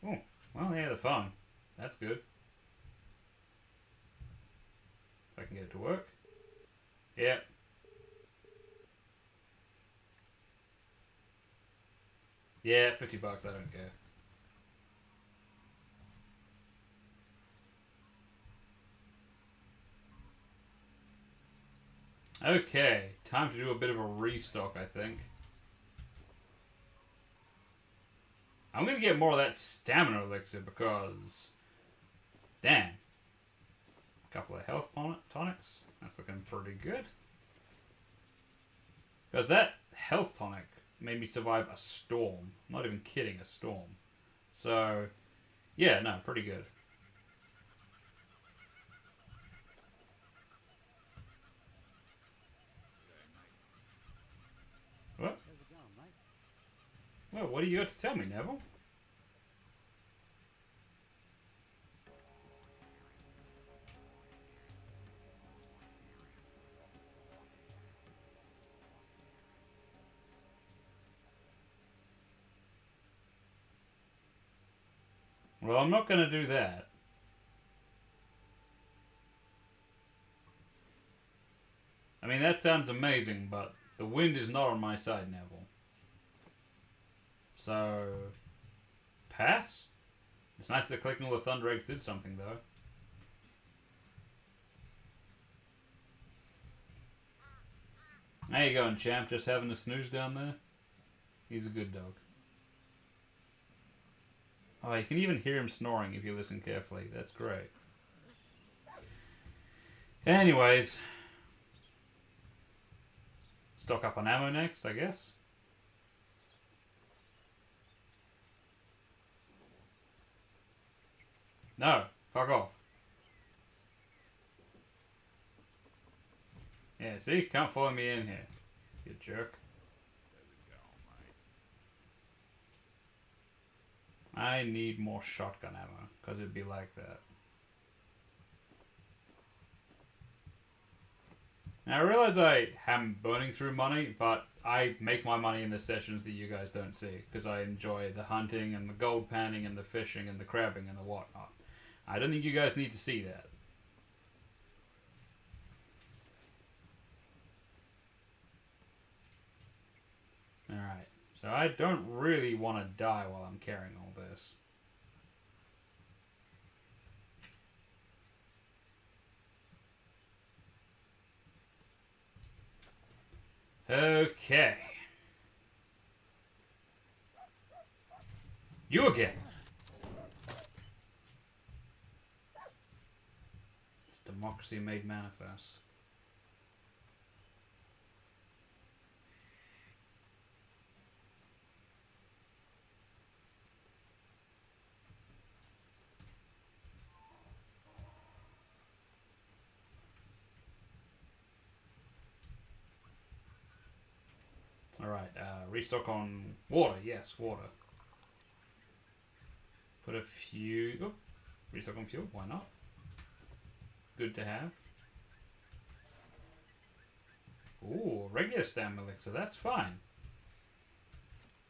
Oh, well, yeah, the phone. That's good. If I can get it to work. Yep. Yeah, $50, I don't care. Okay, time to do a bit of a restock, I think. I'm gonna get more of that stamina elixir because... Damn. A couple of health tonics. That's looking pretty good. Because that health tonic made me survive a storm. I'm not even kidding, a storm. So, yeah, no, pretty good. What? How's it going, mate? Well, what do you got to tell me, Neville? Well, I'm not going to do that. I mean, that sounds amazing, but the wind is not on my side, Neville. So, pass? It's nice that collecting all the Thunder Eggs did something, though. How you going, champ? Just having a snooze down there? He's a good dog. Oh, you can even hear him snoring if you listen carefully. That's great. Anyways. Stock up on ammo next, I guess. No, fuck off. Yeah, see? Can't follow me in here, you jerk. I need more shotgun ammo, because it'd be like that. Now, I realize I am burning through money, but I make my money in the sessions that you guys don't see, because I enjoy the hunting and the gold panning and the fishing and the crabbing and the whatnot. I don't think you guys need to see that. Alright, so I don't really want to die while I'm carrying all this. Okay. You again. It's democracy made manifest. Alright, restock on water. Yes, water. Put a few... Oh, restock on fuel. Why not? Good to have. Ooh, regular stamina elixir. That's fine.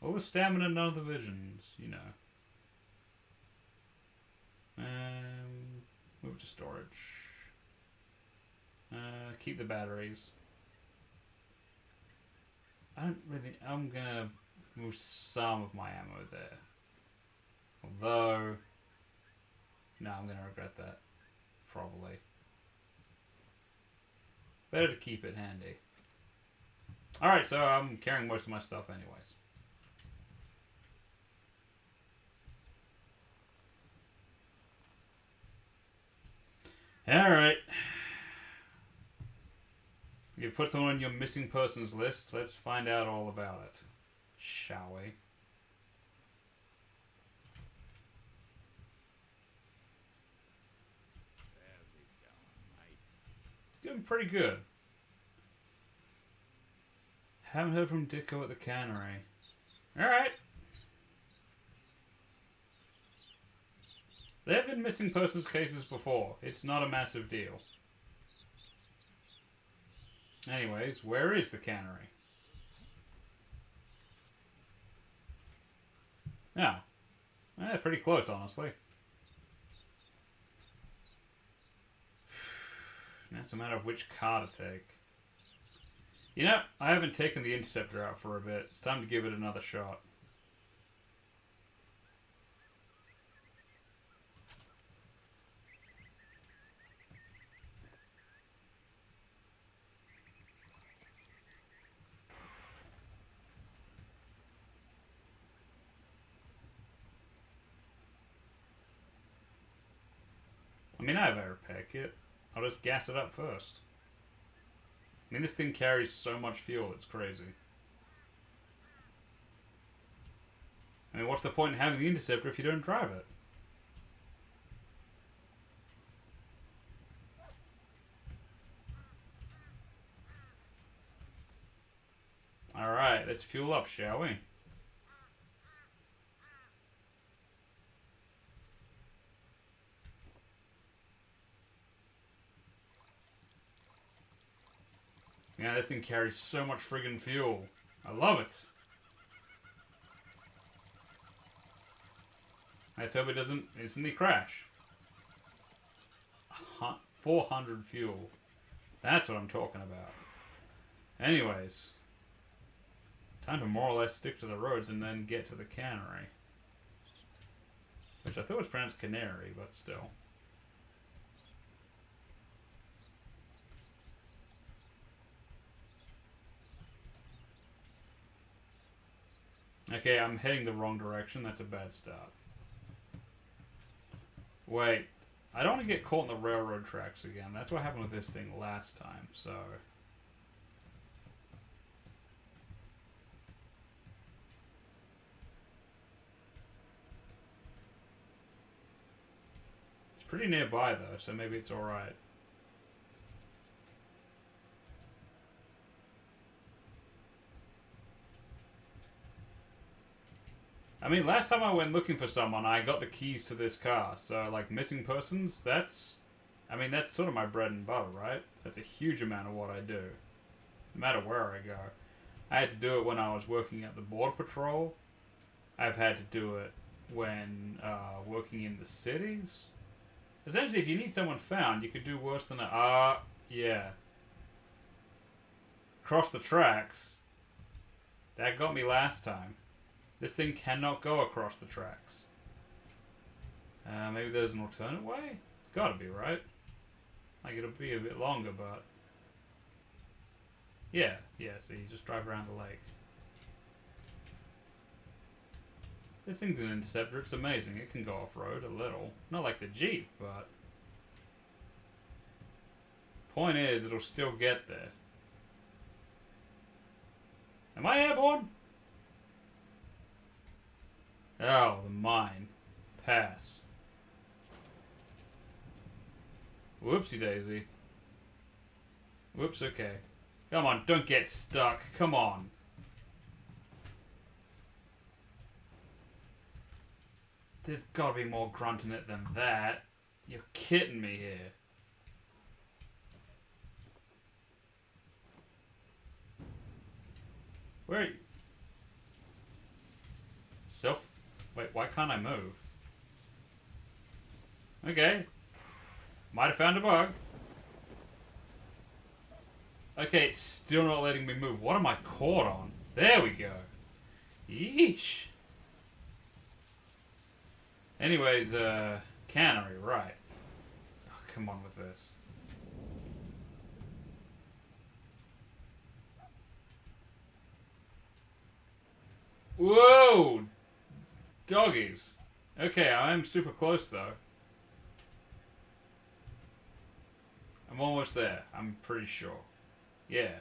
All the stamina, none of the visions. You know. Move to storage. Keep the batteries. I'm gonna move some of my ammo there. Although, no, I'm gonna regret that. Probably. Better to keep it handy. Alright, so I'm carrying most of my stuff anyways. Alright. Give put someone on your missing persons list. Let's find out all about it. Shall we? Doing pretty good. Haven't heard from Dicko at the cannery. Alright. There have been missing persons cases before. It's not a massive deal. Anyways, where is the cannery? Oh. Pretty close, honestly. Now it's a matter of which car to take. You know, I haven't taken the Interceptor out for a bit. It's time to give it another shot. I mean, I have a repair kit. I'll just gas it up first. I mean, this thing carries so much fuel, it's crazy. I mean, what's the point in having the Interceptor if you don't drive it? Alright, let's fuel up, shall we? Yeah, this thing carries so much friggin' fuel. I love it. Let's hope it doesn't instantly crash. 400 fuel. That's what I'm talking about. Anyways. Time to more or less stick to the roads and then get to the cannery. Which I thought was pronounced canary, but still. Okay, I'm heading the wrong direction. That's a bad start. Wait. I don't want to get caught in the railroad tracks again. That's what happened with this thing last time, so... It's pretty nearby, though, so maybe it's alright. I mean, last time I went looking for someone, I got the keys to this car. So, like, missing persons, that's... I mean, that's sort of my bread and butter, right? That's a huge amount of what I do. No matter where I go. I had to do it when I was working at the Border Patrol. I've had to do it when working in the cities. Essentially, if you need someone found, you could do worse than a... yeah. Cross the tracks. That got me last time. This thing cannot go across the tracks. Maybe there's an alternate way? It's gotta be, right? Like, it'll be a bit longer, but... yeah, so you just drive around the lake. This thing's an Interceptor, it's amazing. It can go off-road a little. Not like the Jeep, but... point is, it'll still get there. Am I airborne? Oh, the mine. Pass. Whoopsie daisy. Whoops, okay. Come on, don't get stuck. Come on. There's gotta be more grunt in it than that. You're kidding me here. Where are you? Wait, why can't I move? Okay. Might have found a bug. Okay, it's still not letting me move. What am I caught on? There we go. Yeesh. Anyways, cannery, right. Oh, come on with this. Whoa! Doggies. Okay, I'm super close though. I'm almost there, I'm pretty sure. Yeah,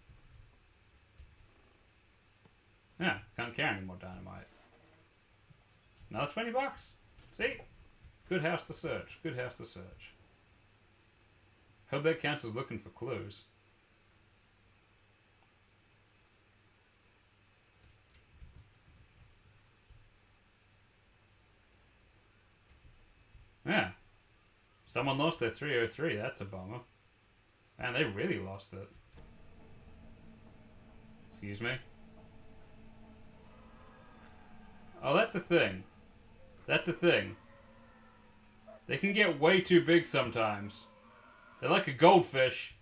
Can't carry any more dynamite. Another 20 bucks. See? Good house to search. Good house to search. Hope that counts as looking for clues. Yeah. Someone lost their 303. That's a bummer. Man, they really lost it. Excuse me? Oh, that's a thing. That's a thing. They can get way too big sometimes. They're like a goldfish.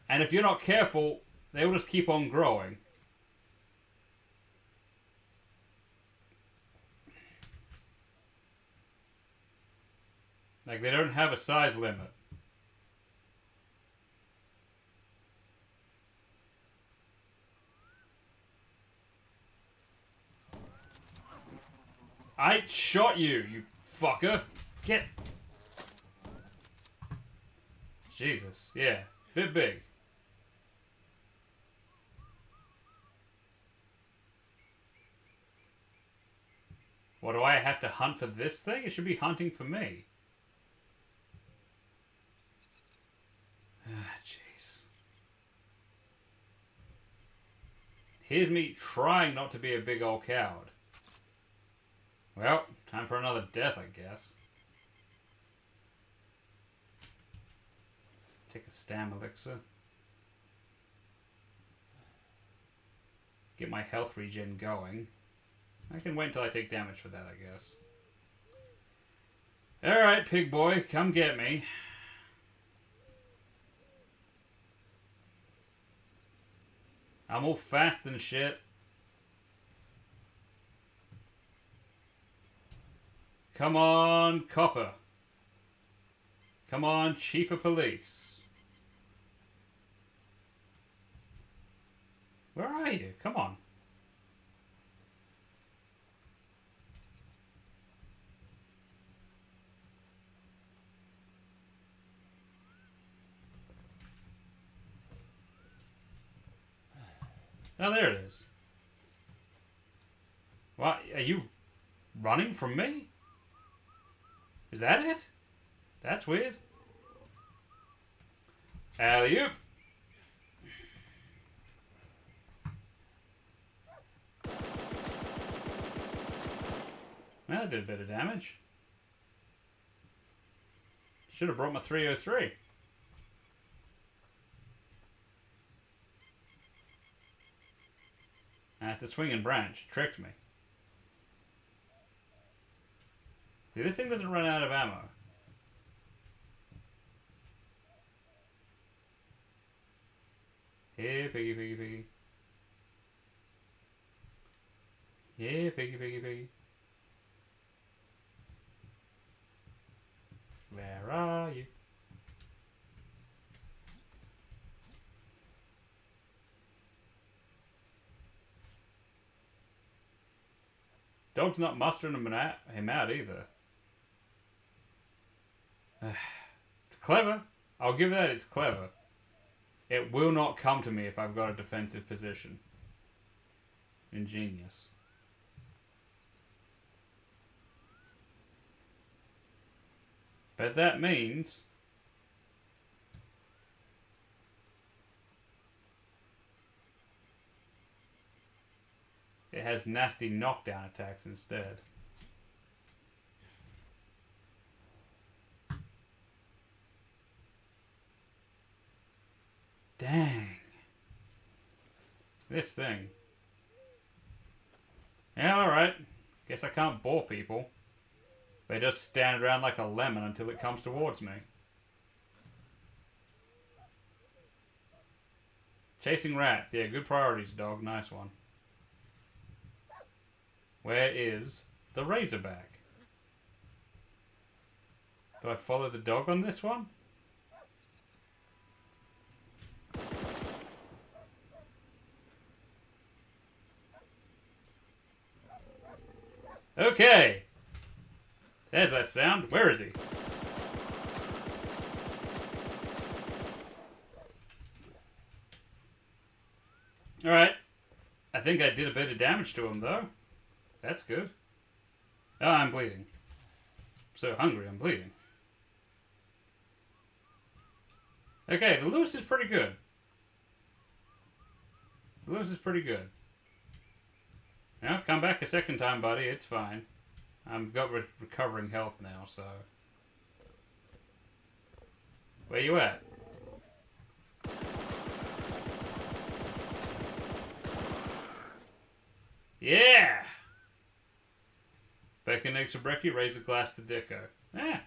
And if you're not careful, they will just keep on growing. Like, they don't have a size limit. I shot you, you fucker. Get... Jesus, yeah. Bit big. What, do I have to hunt for this thing? It should be hunting for me. Ah, jeez. Here's me trying not to be a big old coward. Well, time for another death, I guess. Take a stam elixir. Get my health regen going. I can wait until I take damage for that, I guess. Alright, pig boy, come get me. I'm all fast and shit. Come on, copper. Come on, chief of police. Where are you? Come on. Oh, there it is. What? Are you running from me? Is that it? That's weird. Alley-oop. Well, that did a bit of damage. Should have brought my 303. That's a swinging branch. Tricked me. See, this thing doesn't run out of ammo. Here, piggy, piggy, piggy. Yeah, piggy, piggy, piggy. Where are you? Dog's not mustering him out either. It's clever. I'll give that, it's clever. It will not come to me if I've got a defensive position. Ingenious. But that means... it has nasty knockdown attacks instead. Dang. This thing. Yeah, alright. Guess I can't bore people. They just stand around like a lemon until it comes towards me. Chasing rats. Yeah, good priorities, dog. Nice one. Where is the Razorback? Do I follow the dog on this one? Okay. There's that sound. Where is he? Alright. I I think I did a bit of damage to him, though. That's good. Oh, I'm bleeding. So hungry, I'm bleeding. Okay, the Lewis is pretty good. The Lewis is pretty good. Now, come back a second time, buddy. It's fine. I've got recovering health now, so... Where you at? Yeah! Bacon, eggs, and brekkie, raise a glass to Dicko. Yeah.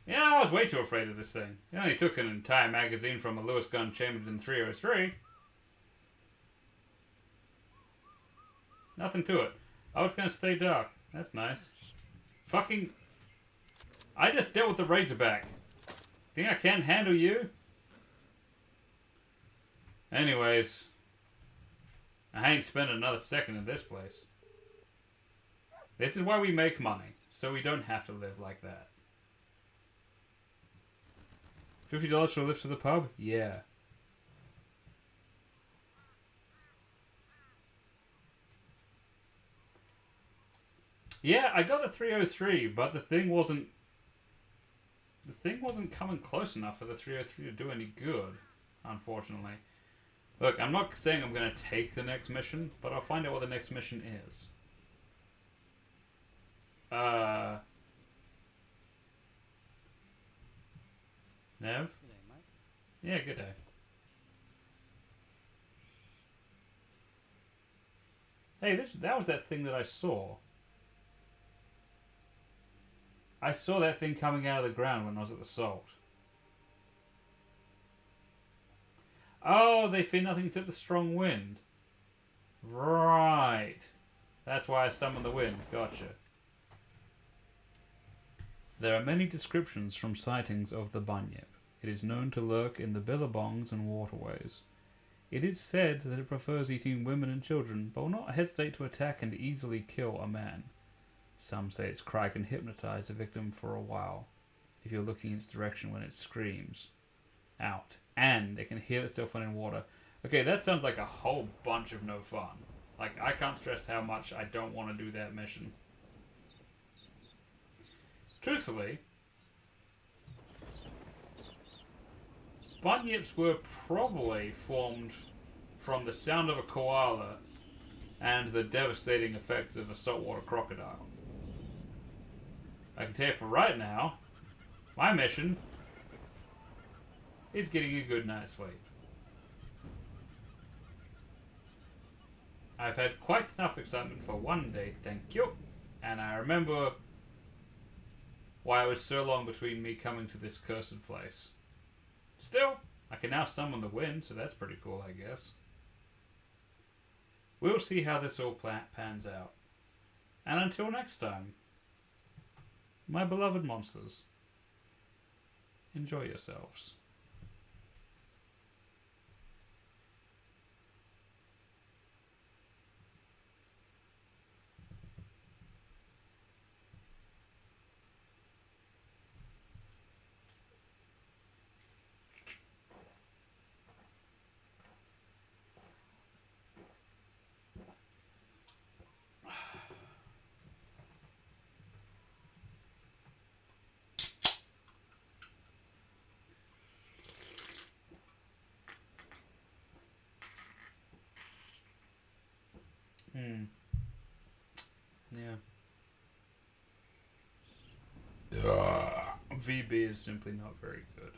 Yeah, I was way too afraid of this thing. It only took an entire magazine from a Lewis gun chambered in 303. Nothing to it. Oh, it's gonna stay dark. That's nice. Fucking... I just dealt with the Razorback. Think I can't handle you? Anyways. I ain't spending another second in this place. This is why we make money. So we don't have to live like that. $50 for a lift to the pub? Yeah. Yeah, I got the 303, but the thing wasn't coming close enough for the 303 to do any good, unfortunately. Look, I'm not saying I'm going to take the next mission, but I'll find out what the next mission is. Nev? Good day, mate. Yeah, good day. Hey, that was that thing that I saw. I saw that thing coming out of the ground when I was at the salt. Oh, they fear nothing except the strong wind. Right. That's why I summoned the wind. Gotcha. There are many descriptions from sightings of the bunyip. It is known to lurk in the billabongs and waterways. It is said that it prefers eating women and children, but will not hesitate to attack and easily kill a man. Some say its cry can hypnotize the victim for a while, if you're looking in its direction when it screams out. And it can heal itself when in water. Okay, that sounds like a whole bunch of no fun. Like, I can't stress how much I don't want to do that mission. Truthfully, bunyips were probably formed from the sound of a koala and the devastating effects of a saltwater crocodile. I can tell you for right now, my mission is getting a good night's sleep. I've had quite enough excitement for one day, thank you. And I remember why it was so long between me coming to this cursed place. Still, I can now summon the wind, so that's pretty cool, I guess. We'll see how this all pans out. And until next time, my beloved monsters, enjoy yourselves. Yeah. VB is simply not very good.